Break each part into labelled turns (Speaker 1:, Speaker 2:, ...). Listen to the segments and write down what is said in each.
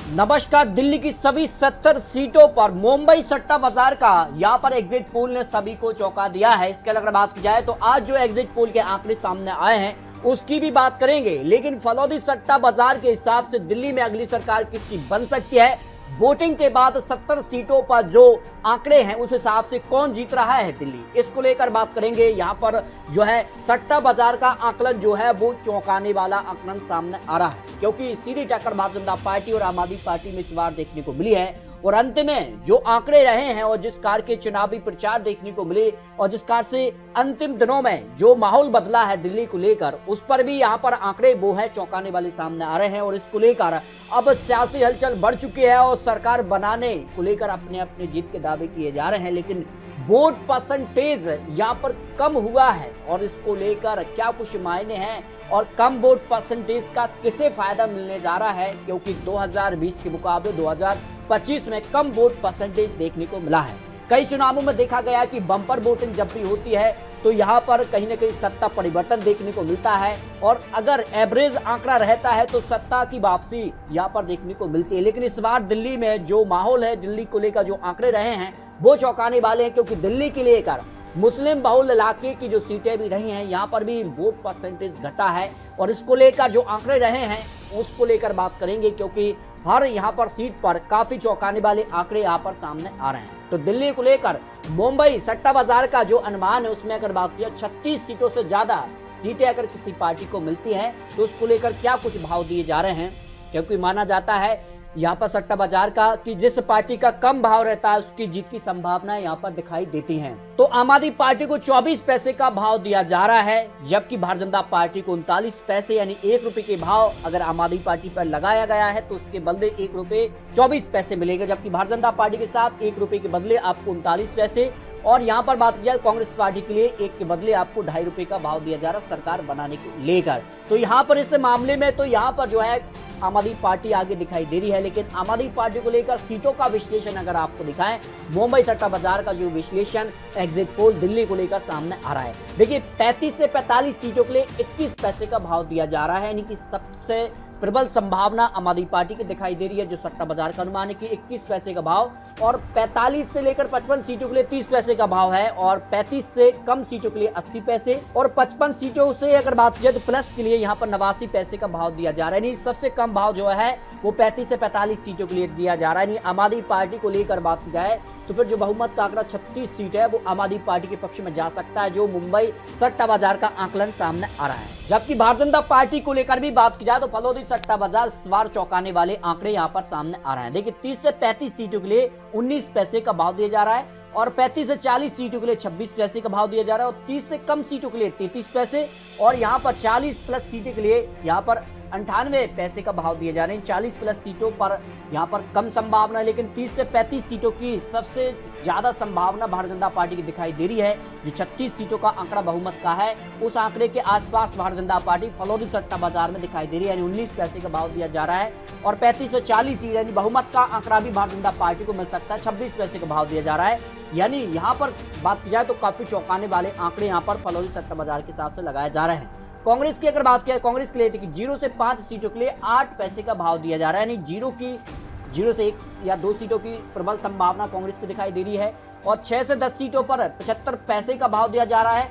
Speaker 1: नमस्कार। दिल्ली की सभी 70 सीटों पर मुंबई सट्टा बाजार का यहां पर एग्जिट पोल ने सभी को चौंका दिया है। इसके अगर बात की जाए तो आज जो एग्जिट पोल के आंकड़े सामने आए हैं उसकी भी बात करेंगे, लेकिन फलौदी सट्टा बाजार के हिसाब से दिल्ली में अगली सरकार किसकी बन सकती है, वोटिंग के बाद 70 सीटों पर जो आंकड़े हैं उस हिसाब से कौन जीत रहा है दिल्ली, इसको लेकर बात करेंगे। यहां पर जो है सट्टा बाजार का आंकलन जो है वो चौंकाने वाला आंकलन सामने आ रहा है, क्योंकि सीधी टक्कर भारतीय जनता पार्टी और आम आदमी पार्टी में इस बार देखने को मिली है। और अंत में जो आंकड़े रहे हैं और जिस कार के चुनावी प्रचार देखने को मिले और जिस कार से अंतिम दिनों में जो माहौल बदला है दिल्ली को लेकर, उस पर भी यहां पर आंकड़े वो है चौंकाने वाले सामने आ रहे हैं। और इसको लेकर अब सियासी हलचल बढ़ चुकी है और सरकार बनाने को लेकर अपने अपने जीत के दावे किए जा रहे हैं, लेकिन वोट परसेंटेज यहां पर कम हुआ है और इसको लेकर क्या कुछ मायने हैं और कम वोट परसेंटेज का किसे फायदा मिलने जा रहा है, क्योंकि 2020 के मुकाबले 2025 में कम वोट परसेंटेज देखने को मिला है। कई चुनावों में देखा गया कि बम्पर वोटिंग जब भी होती है तो यहाँ पर कहीं ना कहीं सत्ता परिवर्तन देखने को मिलता है और अगर एवरेज आंकड़ा रहता है तो सत्ता की वापसी यहाँ पर देखने को मिलती है। लेकिन इस बार दिल्ली में जो माहौल है, दिल्ली को लेकर जो आंकड़े रहे हैं वो चौंकाने वाले हैं, क्योंकि दिल्ली के लेकर मुस्लिम बहुल इलाके की जो सीटें भी रही हैं यहाँ पर भी वोट परसेंटेज घटा है और इसको लेकर जो आंकड़े रहे हैं उसको लेकर बात करेंगे, क्योंकि हर यहाँ पर सीट पर काफी चौंकाने वाले आंकड़े यहाँ पर सामने आ रहे हैं। तो दिल्ली को लेकर मुंबई सट्टा बाजार का जो अनुमान है उसमें अगर बात किया 36 सीटों से ज्यादा सीटें अगर किसी पार्टी को मिलती है तो उसको लेकर क्या कुछ भाव दिए जा रहे हैं, क्योंकि माना जाता है यहाँ पर सट्टा बाजार का कि जिस पार्टी का कम भाव रहता है उसकी जीत की संभावना यहाँ पर दिखाई देती हैं। तो आम आदमी पार्टी को 24 पैसे का भाव दिया जा रहा है, जबकि भारतीय जनता पार्टी को 39 पैसे यानी 1 रुपए के भाव अगर आम आदमी पार्टी पर लगाया गया है तो उसके बदले 1 रुपए 24 पैसे मिलेगा, जबकि भारतीय जनता पार्टी के साथ 1 रुपए के बदले आपको 39 पैसे और यहाँ पर बात की जाए कांग्रेस पार्टी के लिए 1 के बदले आपको 2.5 रुपए का भाव दिया जा रहा है सरकार बनाने को लेकर। तो यहाँ पर इस मामले में तो यहाँ पर जो है आम आदमी पार्टी आगे दिखाई दे रही है, लेकिन आम आदमी पार्टी को लेकर सीटों का विश्लेषण अगर आपको दिखाएं, मुंबई सट्टा बाजार का जो विश्लेषण एग्जिट पोल दिल्ली को लेकर सामने आ रहा है। देखिए 35 से 45 सीटों के लिए 21 पैसे का भाव दिया जा रहा है, यानी कि सबसे प्रबल संभावना आम आदमी पार्टी की दिखाई दे रही है। जो सट्टा बाजार का अनुमान है कि 21 पैसे का भाव और 45 से लेकर 55 सीटों के लिए 30 पैसे का भाव है और 35 से कम सीटों के लिए 80 पैसे और 55 सीटों से अगर बात की जाए तो प्लस के लिए यहाँ पर 89 पैसे का भाव दिया जा रहा है। सबसे कम भाव जो है वो 35 से 45 सीटों के लिए दिया जा रहा है। आम आदमी पार्टी को लेकर बात की जाए तो फिर जो बहुमत का आंकड़ा 36 सीट है वो आम आदमी पार्टी के पक्ष में जा सकता है, जो मुंबई सट्टा बाजार का आंकलन सामने आ रहा है। जबकि भारतीय जनता पार्टी को लेकर भी बात की जाए तो फलौदी सट्टा बाजार इस बार चौंकाने वाले आंकड़े यहाँ पर सामने आ रहे हैं। देखिए 30 से 35 सीटों के लिए 19 पैसे का भाव दिया जा रहा है और 35 से 40 सीटों के लिए 26 पैसे का भाव दिया जा रहा है और 30 से कम सीटों के लिए 33 पैसे और यहाँ पर 40 प्लस सीटों के लिए यहाँ पर 98 पैसे का भाव दिए जा रहे हैं। 40 प्लस सीटों पर यहाँ पर कम संभावना है, लेकिन 30 से 35 सीटों की सबसे ज्यादा संभावना भारतीय जनता पार्टी की दिखाई दे रही है। जो 36 सीटों का आंकड़ा बहुमत का है उस आंकड़े के आसपास भारतीय जनता पार्टी फलौदी सट्टा बाजार में दिखाई दे रही है, यानी 19 पैसे का भाव दिया जा रहा है और 35 से 40 यानी बहुमत का आंकड़ा भी भारतीय जनता पार्टी को मिल सकता है। 26 पैसे का भाव दिया जा रहा है, यानी यहाँ पर बात की जाए तो काफी चौंकाने वाले आंकड़े यहाँ पर फलौदी सट्टा बाजार के हिसाब से लगाए जा रहे हैं। कांग्रेस की अगर बात किया, कांग्रेस के लिए 0 से 5 सीटों के लिए 8 पैसे का भाव दिया जा रहा है, यानी 0 से 1 या 2 सीटों की प्रबल संभावना कांग्रेस की दिखाई दे रही है और 6 से 10 सीटों पर 75 पैसे का भाव दिया जा रहा है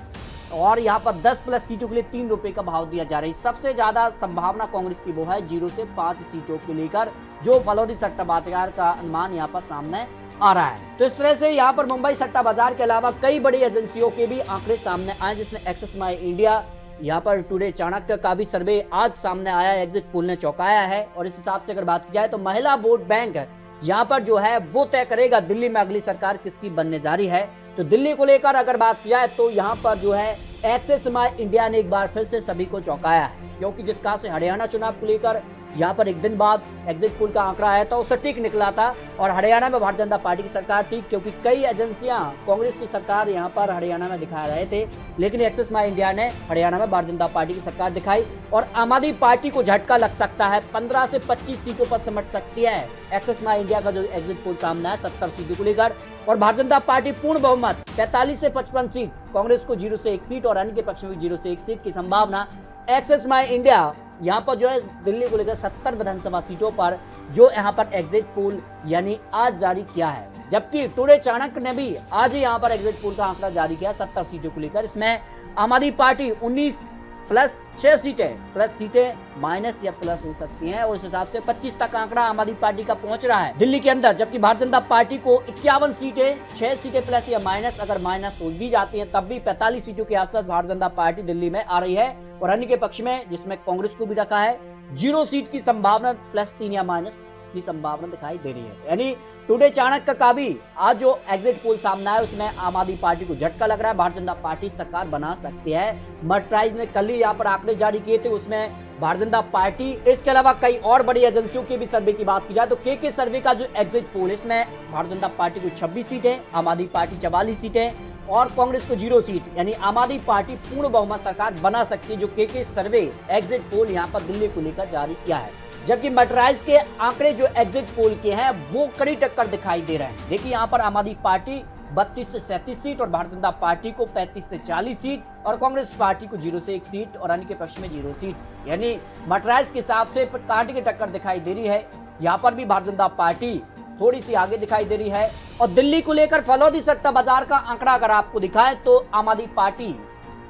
Speaker 1: और यहाँ पर 10 प्लस सीटों के लिए 3 रुपए का भाव दिया जा रहा है। सबसे ज्यादा संभावना कांग्रेस की वो है 0 से 5 सीटों को लेकर, जो फलौदी सट्टा बाजार का अनुमान यहाँ पर सामने आ रहा है। तो इस तरह से यहाँ पर मुंबई सट्टा बाजार के अलावा कई बड़ी एजेंसियों के भी आंकड़े सामने आए, जिसमें एक्सिस माई इंडिया, यहाँ पर टुडे चाणक्य का भी सर्वे आज सामने आया, एग्जिट पोल ने चौंकाया है। और इस हिसाब से अगर बात की जाए तो महिला वोट बैंक यहाँ पर जो है वो तय करेगा दिल्ली में अगली सरकार किसकी बनने जा रही है। तो दिल्ली को लेकर अगर बात की जाए तो यहाँ पर जो है एक्सिस माई इंडिया ने एक बार फिर से सभी को चौंकाया है, क्योंकि जिस कहा से हरियाणा चुनाव को लेकर यहाँ पर एक दिन बाद एग्जिट पोल का आंकड़ा आया था वो सटीक निकला था और हरियाणा में भारतीय जनता पार्टी की सरकार थी, क्योंकि कई एजेंसियां कांग्रेस की सरकार यहाँ पर हरियाणा में दिखा रहे थे, लेकिन एक्सिस माई इंडिया ने हरियाणा में भारतीय जनता पार्टी की सरकार दिखाई और आम आदमी पार्टी को झटका लग सकता है। 15 से 25 सीटों पर सिमट सकती है एक्सिस माई इंडिया का जो एग्जिट पोल सामने है 70 सीटों को लेकर और भारतीय जनता पार्टी पूर्ण बहुमत 45 से 55 सीट, कांग्रेस को 0 से 1 सीट और अन्य के पक्ष में 0 से 1 सीट की संभावना एक्सिस माई इंडिया यहाँ पर जो है दिल्ली को लेकर 70 विधानसभा सीटों पर जो यहाँ पर एग्जिट पोल यानी आज जारी किया है, जबकि टुडे चाणक्य ने भी आज ही यहाँ पर एग्जिट पोल का आंकड़ा जारी किया 70 सीटों को लेकर। इसमें आम आदमी पार्टी 19 प्लस 6 सीटें, प्लस सीटें माइनस या प्लस हो सकती हैं और इस हिसाब से 25 तक आंकड़ा आम आदमी पार्टी का पहुंच रहा है दिल्ली के अंदर, जबकि भारतीय जनता पार्टी को 51 सीटें, 6 सीटें प्लस या माइनस, अगर माइनस हो भी जाती हैं तब भी 45 सीटों के आसपास भारतीय जनता पार्टी दिल्ली में आ रही है। और अन्य के पक्ष में जिसमें कांग्रेस को भी रखा है 0 सीट की संभावना, प्लस 3 या माइनस की संभावना दिखाई दे रही है। यानी टुडे चाणक्य का भी आज जो एग्जिट पोल सामने आया उसमें आम आदमी पार्टी को झटका लग रहा है, भारतीय जनता पार्टी सरकार बना सकती है। मर्कटाइज ने कल ही यहाँ पर आंकड़े जारी किए थे, उसमें भारतीय जनता पार्टी, इसके अलावा कई और बड़ी एजेंसियों के भी सर्वे की बात की जाए तो के सर्वे का जो एग्जिट पोल, इसमें भारतीय जनता पार्टी को 26 सीटें, आम आदमी पार्टी 44 सीटें और कांग्रेस को 0 सीट, यानी आम आदमी पार्टी पूर्ण बहुमत सरकार बना सकती है, जो के सर्वे एग्जिट पोल यहाँ पर दिल्ली को लेकर जारी किया है। जबकि मर्कटाइज के आंकड़े जो एग्जिट पोल के हैं वो कड़ी टक्कर दिखाई दे रहे हैं। देखिए यहाँ पर आम आदमी पार्टी 32 से 37 सीट और भारतीय जनता पार्टी को 35 से 40 सीट और कांग्रेस पार्टी को 0 से 1 सीट और अन्य के पक्ष में 0 सीट, यानी मर्कटाइज के हिसाब से कांटे की टक्कर दिखाई दे रही है। यहाँ पर भी भारतीय जनता पार्टी थोड़ी सी आगे दिखाई दे रही है। और दिल्ली को लेकर फलौदी सट्टा बाजार का आंकड़ा अगर आपको दिखाएं तो आम आदमी पार्टी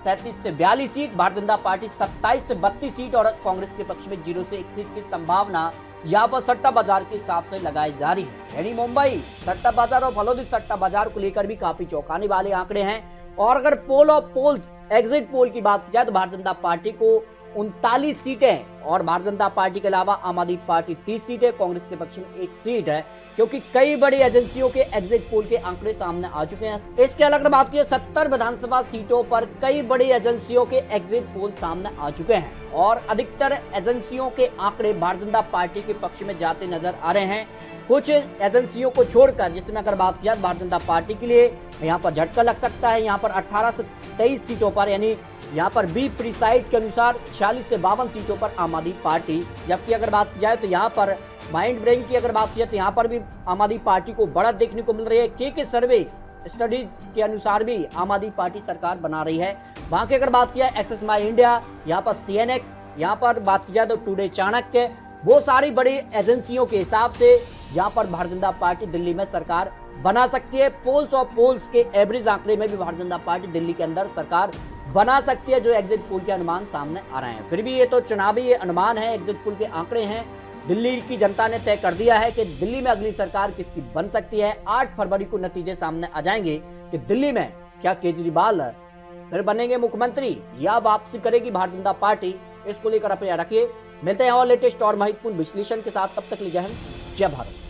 Speaker 1: 37 से 42 सीट, भारतीय जनता पार्टी 27 से 32 सीट और कांग्रेस के पक्ष में 0 से 1 सीट की संभावना यहाँ पर सट्टा बाजार के हिसाब से लगाई जा रही है। यानी मुंबई सट्टा बाजार और फलौदी सट्टा बाजार को लेकर भी काफी चौंकाने वाले आंकड़े हैं। और अगर poll of polls exit poll की बात की जाए तो भारतीय जनता पार्टी को 39 सीटें और भारतीय जनता पार्टी के अलावा आम आदमी पार्टी 30 सीटें, कांग्रेस के पक्ष में 1 सीट है, क्योंकि कई बड़ी एजेंसियों के एग्जिट पोल के आंकड़े सामने आ चुके हैं। इसके अलग बात की 70 विधानसभा सीटों पर कई बड़ी एजेंसियों के एग्जिट पोल सामने आ चुके हैं और अधिकतर एजेंसियों के आंकड़े भारतीय जनता पार्टी के पक्ष में जाते नजर आ रहे हैं। कुछ एजेंसियों को छोड़कर जिसमें अगर बात की जाए भारतीय जनता पार्टी के लिए यहाँ पर झटका लग सकता है। यहाँ पर 18 से 23 सीटों पर, यानी यहाँ पर बी प्रीसाइड के अनुसार 46 से 52 सीटों पर आम आदमी पार्टी, जबकि अगर बात की जाए तो यहाँ पर माइंड ब्रेन की अगर बात की जाए तो यहाँ पर भी आम आदमी पार्टी को बढ़त देखने को मिल रही है। के सर्वे स्टडीज के अनुसार भी आम आदमी पार्टी सरकार बना रही है। वहां की अगर बात की जाए एक्सेस माई इंडिया, यहाँ पर CNX, यहाँ पर बात की जाए तो टुडे चाणक्य, वो सारी बड़ी एजेंसियों के हिसाब से यहाँ पर भारतीय जनता पार्टी दिल्ली में सरकार बना सकती है। पोल्स और पोल्स के एवरेज आंकड़े में भी भारतीय जनता पार्टी दिल्ली के अंदर सरकार बना सकती है, जो एग्जिट पोल के अनुमान सामने आ रहे हैं। फिर भी ये तो चुनावी अनुमान है, एग्जिट पोल के आंकड़े हैं। दिल्ली की जनता ने तय कर दिया है कि दिल्ली में अगली सरकार किसकी बन सकती है। 8 फरवरी को नतीजे सामने आ जाएंगे कि दिल्ली में क्या केजरीवाल फिर बनेंगे मुख्यमंत्री या वापसी करेगी भारतीय जनता पार्टी। इसको लेकर अपने रखिए। मिलते हैं और लेटेस्ट और महत्वपूर्ण विश्लेषण के साथ, तब तक लीजिए जय हिंद, जय भारत।